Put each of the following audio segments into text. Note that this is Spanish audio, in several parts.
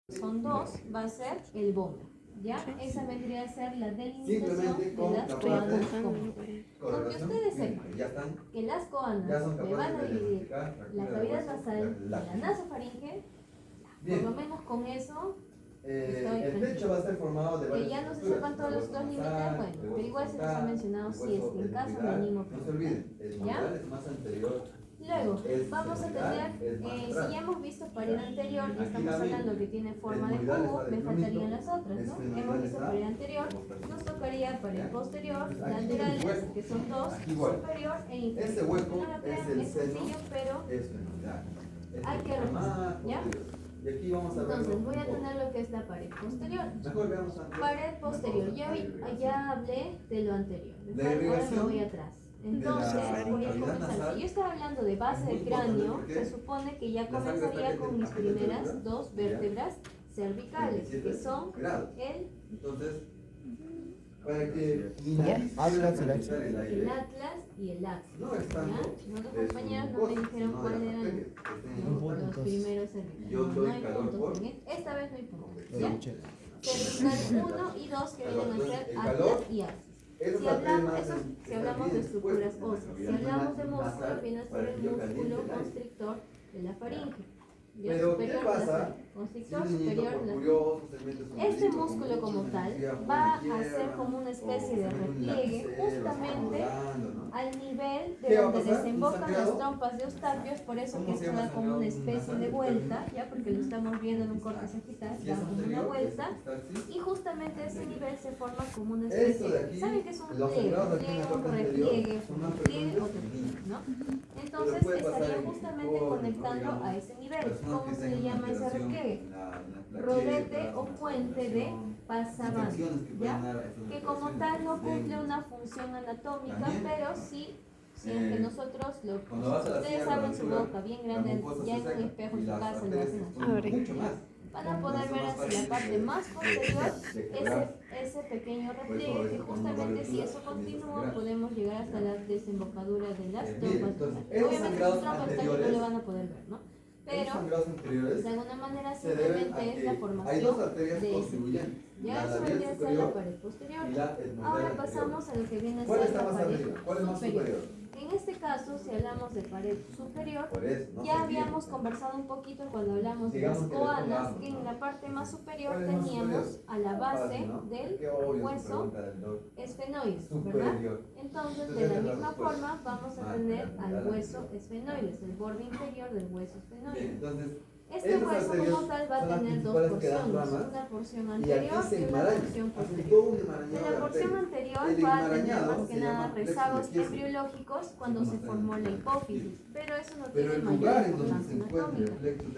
son dos, va a ser el bómer. ¿Ya? Esa vendría a ser la delimitación de las coanas comunes. Con que ustedes sepan que las coanas me van a dividir la cavidad basal y la nasofaringe, por lo menos con eso el techo va a ser formado de que ya no se sepan todos los dos límites, bueno, pero igual se les ha mencionado si es que en caso de animo. No se olviden, el modal es más anterior. Luego, vamos a tener, si ya hemos visto pared anterior y estamos hablando que tiene forma de cubo, me faltarían las otras, ¿no? Hemos visto pared anterior, nos tocaría pared posterior, laterales, que son dos, superior e inferior. Ese hueco No lo crean, es sencillo, pero hay que repasar, ¿ya? Y aquí vamos a ver. Entonces, voy a tener lo que es la pared posterior. Mejor veamos antes. Pared posterior, ya hablé de lo anterior. Ahora me voy atrás. Entonces, voy a comenzar. Si yo estaba hablando de base del cráneo, se supone que ya comenzaría con mis primeras dos vértebras cervicales, que son el para que mi nariz el atlas y el axis. no es tanto. Los compañeros no me dijeron cuáles eran los primeros cervicales. No hay puntos. Esta vez no hay puntos. ¿Ya? Cervical 1 y 2 que vienen a ser atlas y axis. Si hablamos de estructuras óseas, si hablamos de músculo, viene a ser el músculo constrictor de la faringe. Pero ¿qué pasa? Constrictor superior de la... Este músculo como tal va a ser como una especie de repliegue justamente al nivel de donde desembocan las trompas de Eustaquio, por eso que esto da como una especie de vuelta, ya porque lo estamos viendo en un corte sagital, da como una vuelta, y justamente ese nivel se forma como una especie, ¿saben qué es un pliegue? Un repliegue, un pliegue, otro pliegue, ¿no? Entonces estaría justamente conectando a ese nivel. ¿Cómo se le llama ese repliegue? Rodete o puente de pasabanda, ¿ya? Que como tal no cumple una función anatómica, pero sí, si es que nosotros ustedes abren su boca bien grande, ya en un espejo en su casa, lo hacen así, van a poder ver hacia la parte más posterior ese pequeño repliegue, que justamente si eso continúa podemos llegar hasta la desembocadura de las trompas. Obviamente las trompas casi no lo van a poder ver, ¿no? Pero de alguna manera simplemente es la formación de ese. Ya eso vendría a ser la pared posterior. Ahora pasamos a lo que viene a ser la pared superior. En este caso, si hablamos de pared superior, ya habíamos conversado un poquito cuando hablamos de las coanas, que en la parte más superior teníamos a la base del hueso esfenoides, ¿verdad? Entonces, de la misma forma, vamos a tener al hueso esfenoides, el borde inferior del hueso esfenoides. Este hueso como tal va a tener dos porciones, una porción anterior y una porción posterior. De la porción anterior va a tener más que nada rezagos embriológicos cuando se formó la hipófisis, pero eso no tiene mayor importancia anatómica.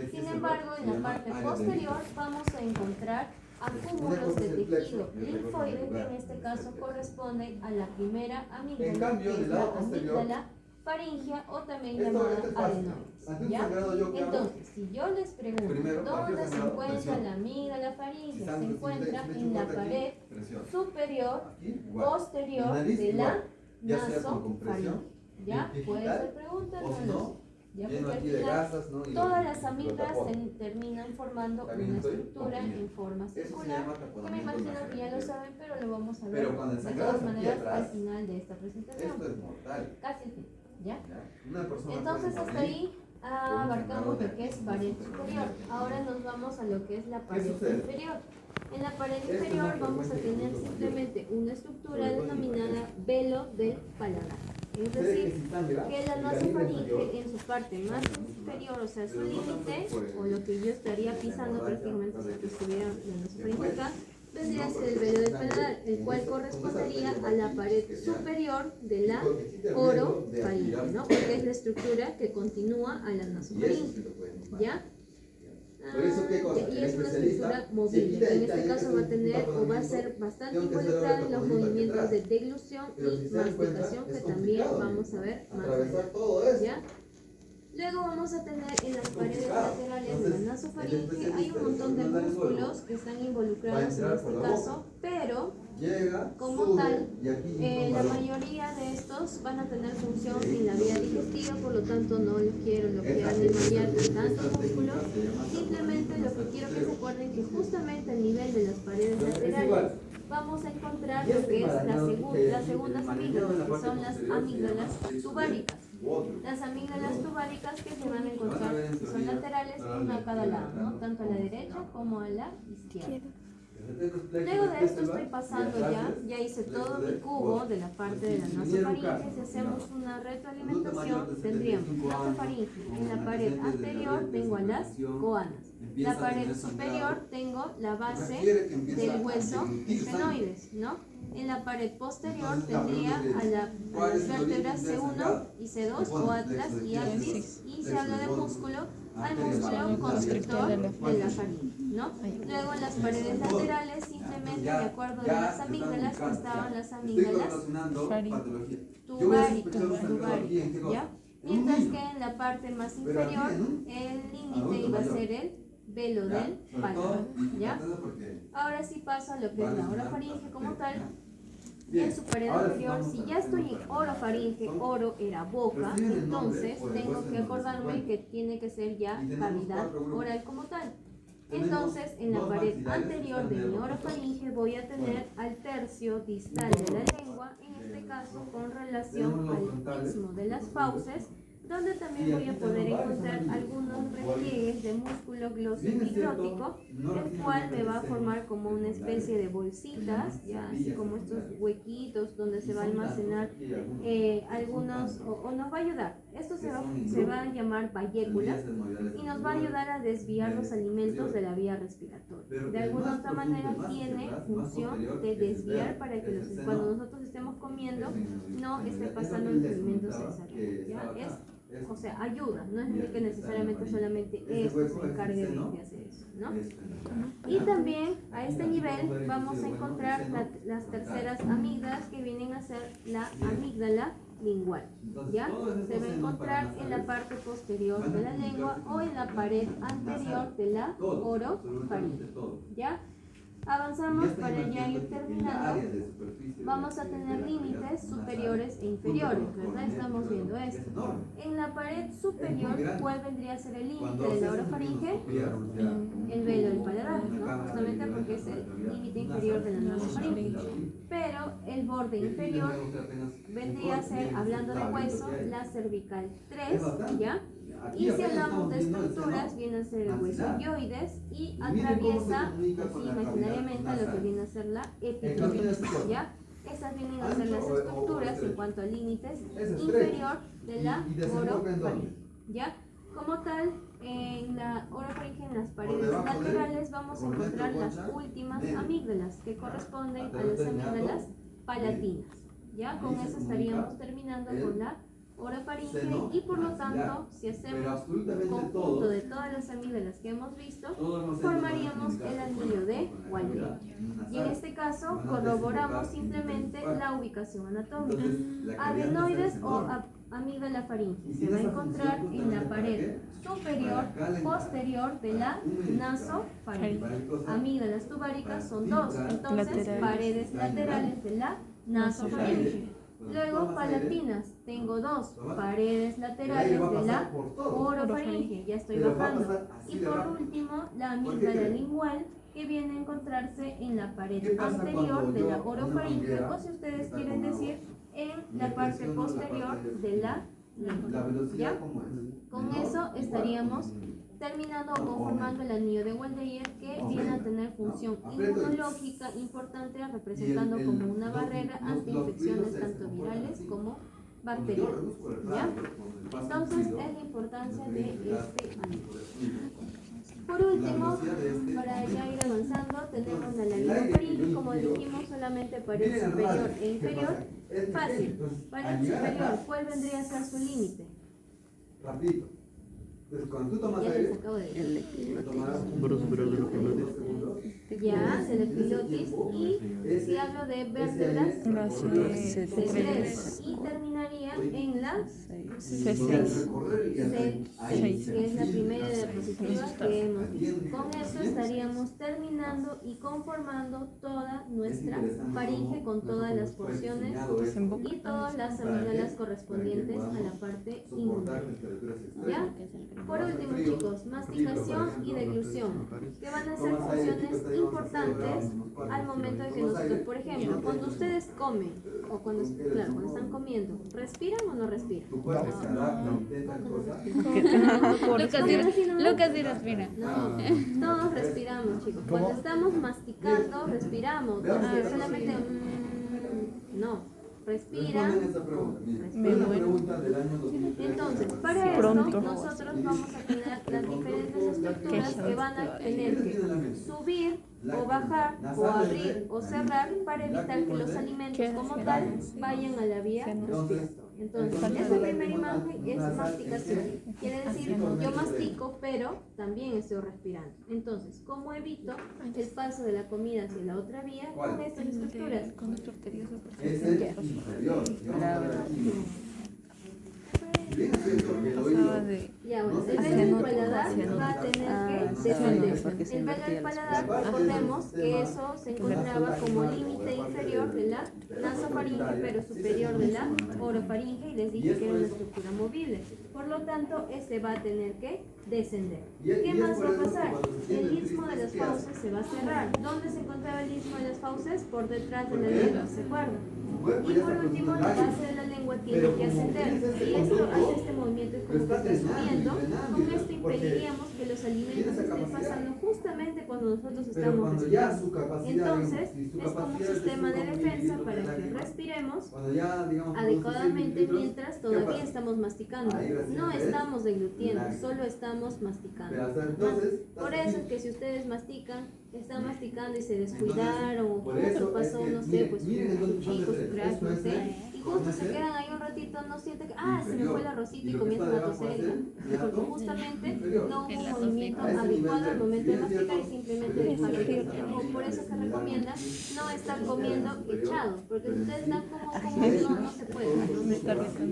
Sin embargo, en la parte posterior vamos a encontrar acúmulos de tejido linfoide, que en este caso corresponde a la primera amígdala, que es la amígdala faringia o también llamada adenoides, ¿ya? Entonces, si yo les pregunto dónde se encuentra la amígdala faringia, se encuentra en la pared superior posterior de la nasofaringe, ¿ya? Puede ser pregunta, no lo sé. Ya, porque al final todas las amígdalas terminan formando una estructura en forma circular, que me imagino que ya lo saben, pero lo vamos a ver de todas maneras al final de esta presentación, casi al final. ¿Ya? Entonces hasta ahí abarcamos lo que es pared superior. Ahora nos vamos a lo que es la pared inferior. En la pared inferior vamos a tener simplemente una estructura denominada velo del paladar. Es decir, que la nasofaringe en su parte más inferior, o sea, su límite, o lo que yo estaría pisando prácticamente si estuviera la nasofaringe acá, vendría a ser el velo del paladar, el cual correspondería a la pared superior de la orofaringe, ¿no? Porque es la estructura que continúa a la nasofaringe, ¿ya? Y es una estructura movible. En este caso va a tener o va a ser bastante involucrada en los movimientos de deglución y masticación, que también vamos a ver más adelante, ¿ya? Entonces, esta estructura movible, en este caso va a tener o va a ser bastante involucrada en los movimientos de deglución y masticación, que también vamos a ver más adelante, ¿ya? Entonces, Luego vamos a tener en las paredes laterales de la nasofaringe, hay un montón de músculos que están involucrados en este caso, pero como tal, la mayoría de estos van a tener función en la vía digestiva, por lo tanto no los quiero bloquear ni marear con tantos músculos. Simplemente lo que quiero que se acuerden que justamente al nivel de las paredes laterales vamos a encontrar lo que es las segundas amígdalas, que son las amígdalas tubáricas. Las amígdalas tubáricas que se van a encontrar, que son laterales, una a cada lado, ¿no? Tanto a la derecha como a la izquierda. Luego de esto estoy pasando ya hice todo mi cubo de la parte de la nasofaringe. Si hacemos una retroalimentación, tendríamos nasofaringe. En la pared anterior tengo a las coanas. La pared superior tengo la base del hueso esfenoides, ¿no? En la pared posterior tendría a las vértebras C1 y C2 o atlas y axis, y se habla de músculo al músculo constrictor de la faringe, ¿no? Luego en las paredes laterales, simplemente de acuerdo a las amígdalas, que estaban las amígdalas tubáricas, ¿ya? Mientras que en la parte más inferior el límite iba a ser el velo del párpado, ¿ya? Ahora sí paso a lo que es la orofaringe como tal. En su pared inferior, si ya estoy en orofaringe, oro era boca, entonces tengo que acordarme que tiene que ser ya cavidad oral como tal. Entonces, en la pared anterior de mi orofaringe voy a tener al tercio distal de la lengua, en este caso con relación al istmo de las fauces, donde también voy a poder encontrar algunos repliegues de músculo glossoepiglótico, el cual me va a formar como una especie de bolsitas, ya así como estos huequitos donde se va a almacenar algunos, o nos va a ayudar. Esto se va a llamar valléculas y nos va a ayudar a desviar los alimentos de la vía respiratoria. De alguna otra manera tiene función de desviar para que cuando nosotros estemos comiendo no esté pasando el alimento cesáreo. O sea, ayuda, no es que necesariamente solamente esto se encargue de hacer eso, ¿no? Y también a este nivel vamos a encontrar las terceras amígdalas, que vienen a ser la amígdala lingual, ¿ya? Se va a encontrar en la parte posterior de la lengua o en la pared anterior de la orofaringe, ¿ya? Avanzamos para ya ir terminando. Vamos a tener límites superiores e inferiores, ¿verdad? Estamos viendo esto. En la pared superior, ¿cuál vendría a ser el límite de la orofaringe? El velo del paladar, ¿no? Justamente porque es el límite inferior de la nasofaringe. Pero el borde inferior vendría a ser, hablando de hueso, la cervical 3, ¿ya? Y si hablamos de estructuras, viene a ser el hueso hyoides y atraviesa así imaginariamente lo que viene a ser la epiglotis, ¿ya? Estas vienen a ser las estructuras en cuanto a límites inferior de la orofaringe, ¿ya? Como tal, en la orofaringe, en las paredes laterales, vamos a encontrar las últimas amígdalas, que corresponden a las amígdalas palatinas, ¿ya? Con eso estaríamos terminando con la orofaringe y por lo tanto, si hacemos un conjunto de todas las amígdalas que hemos visto, formaríamos el anillo de Waldeck. Y en este caso corroboramos simplemente la ubicación anatómica. Adenoides o amígdala faringe se va a encontrar en la pared superior posterior de la nasofaringe. Amígdalas tubáricas son dos, entonces paredes laterales de la nasofaringe. Luego palatinas, tengo dos, paredes laterales de la orofaringe, ya estoy bajando. Y por último, la amígdala lingual, que viene a encontrarse en la pared anterior de la orofaringe, o si ustedes quieren decir, en la parte posterior de la lengua, ¿ya? Con eso estaríamos terminando o conformando el anillo de Waldeyer, que viene a tener función inmunológica importante, representando como una barrera ante infecciones tanto virales como bacterianas, ¿ya? Entonces es la importancia de este anillo. Por último, para ya ir avanzando, tenemos la laringofaringe, como dijimos, solamente pared superior e inferior. Fácil, pared superior, ¿cuál vendría a ser su límite? Rapidito. Entonces, cuando tú tomas Ya aire, les acabo de decir. Ya, del epilotis, y si hablo de vértebras, C3, y terminamos terminaría en la C6, que es la primera diapositiva que hemos visto. Con eso estaríamos terminando y conformando toda nuestra faringe con todas las porciones y todas las amígdalas correspondientes a la parte inguinal. ¿Ya? Por último, chicos, masticación y deglución, que van a ser funciones importantes al momento de que nosotros, por ejemplo, cuando ustedes comen o cuando están comiendo, ¿respiran o no respiran? Lucas sí respira. No, todos respiramos, chicos. Cuando estamos masticando, respiramos. Solamente no. Respira. Entonces, para eso nosotros vamos a tener las diferentes estructuras que van a tener que subir o bajar o abrir o cerrar para evitar que los alimentos como tal vayan a la vía respiratoria. Entonces, esta primera imagen es masticación. Quiere decir, yo mastico, pero también estoy respirando. Entonces, ¿cómo evito el paso de la comida hacia la otra vía con estas estructuras? Es el inferior. Ya, bueno, el velo del paladar va a tener que descender. El velo del paladar, recordemos que eso se encontraba como límite inferior de la nasofaringe, pero superior de la orofaringe, y les dije que era una estructura movible. Por lo tanto, este va a tener que descender. ¿Qué más va a pasar? El istmo de las fauces se va a cerrar. ¿Dónde se encontraba el istmo de las fauces? Por detrás de la lengua, ¿se acuerdan? Y por último, la base de la lengua tiene que ascender. Si esto hace este movimiento es como que está subiendo, con esto impediríamos que los alimentos estén pasando justamente cuando nosotros estamos respirando. Entonces, es como un sistema de defensa para que respiremos adecuadamente mientras todavía estamos masticando. No estamos deglutiendo, solo estamos masticando. Por eso es que si ustedes están masticando y se descuidaron, o justo pasó, no sé, pues su chico, su crack, no sé, y justo se quedan ahí un ratito, no sienten que, se me fue el arrocito y comienzan a toser, porque justamente no hubo un movimiento adecuado al momento de masticar y simplemente dejarlo ir. Por eso se recomienda no estar comiendo echados, porque si ustedes dan como no se puede,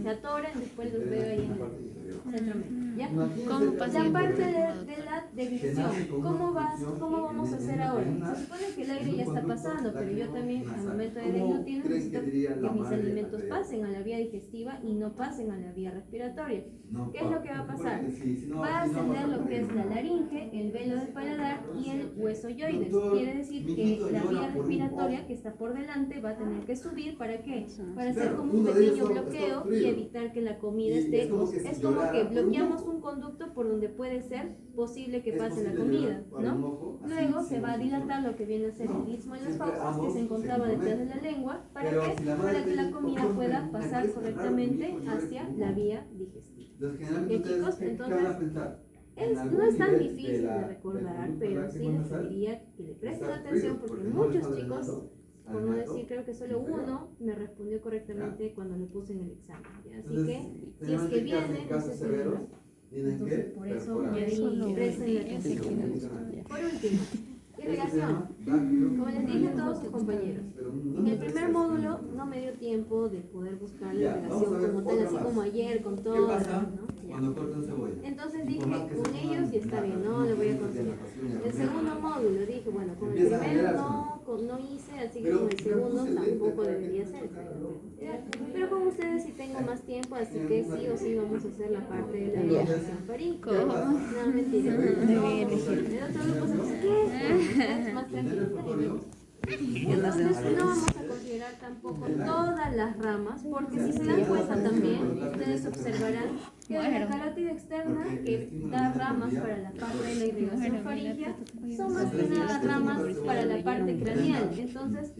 se atoran, después los veo ahí en el centro medio. ¿Ya? La parte de la deglutición, ¿cómo vamos a hacer ahora? Se supone que el aire ya está pasando, pero yo también al momento de deglutir necesito que mis alimentos pasen a la vía digestiva y no pasen a la vía respiratoria. ¿Qué es lo que va a pasar? Va a ascender lo que es la laringe, el velo del paladar y el hueso yoides. Quiere decir que la vía respiratoria que está por delante va a tener que subir. ¿Para qué? Para hacer como un pequeño bloqueo y evitar que la comida esté... Es como que bloqueamos un conducto por donde puede ser posible que pase la comida, ¿no? Luego se va a dilatar lo que viene a ser el istmo de las fauces, que se encontraba detrás de la lengua. ¿Para qué? Para que la comida pueda pasar correctamente hacia la vía digestiva. ¿Ya, chicos? Entonces, no es tan difícil de recordar, pero sí les pediría que le presten atención porque muchos chicos, por no decir, creo que solo uno me respondió correctamente cuando le puse en el examen. ¿Ya? Así que, si es que viene, no sé si vendrá. Entonces, por eso ahí presten atención. Por último, irrigación. Como les dije a todos sus compañeros, en el primer módulo no me dio tiempo de poder buscar la irrigación como tal, así como ayer con todo, ¿no? Entonces dije, con ellos y está bien, no lo voy a considerar. El segundo módulo dije, bueno, con el primero no hice, así que con el segundo tampoco debería ser. Pero con ustedes sí tengo más tiempo, así que sí o sí vamos a hacer la parte de la irrigación faríngea. No, mentira. El otro grupo se dice, ¿qué es? Más tranquilo. Entonces no vamos a considerar tampoco todas las ramas, porque si se dan cuenta también, ustedes observarán que la carótida externa, que da ramas para la parte de la irrigación faríngea, son más que nada ramas para la parte craneal. Entonces,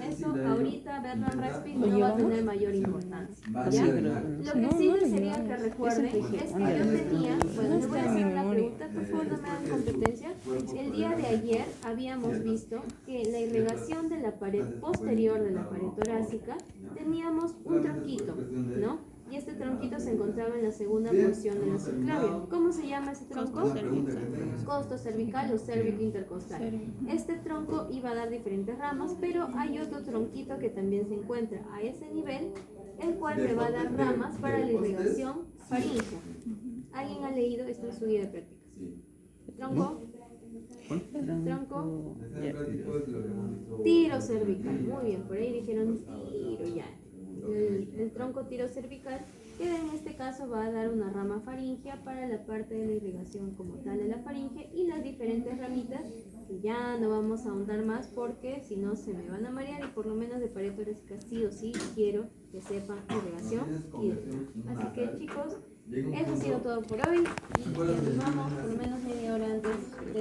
eso ahorita verlo en Respi no va a tener mayor importancia, ¿ya? Lo que sí desearía que recuerden es que yo tenía, bueno, les voy a hacer una pregunta, por favor no me hagan competencia. El día de ayer habíamos visto que la irrigación de la pared posterior de la pared torácica teníamos un tronquito, ¿no? Y este tronquito se encontraba en la segunda porción de la subclavia. ¿Cómo se llama ese tronco? Costo cervical o cérvico intercostal. Este tronco iba a dar diferentes ramas, pero hay otro tronquito que también se encuentra a ese nivel el cual me va a dar ramas para la irrigación faríngea. ¿Alguien ha leído esto en su guía de prácticas? Tronco, tronco, tiro cervical. Muy bien, por ahí dijeron tiro ya. El tronco tiro cervical, que en este caso va a dar una rama faríngea para la parte de la irrigación como tal de la faringe y las diferentes ramitas que ya no vamos a ahondar más porque si no se me van a marear, y por lo menos de Pareto Básica sí o sí quiero que sepan irrigación y drenaje. Así que chicos, eso ha sido todo por hoy y ya nos vamos por lo menos media hora antes de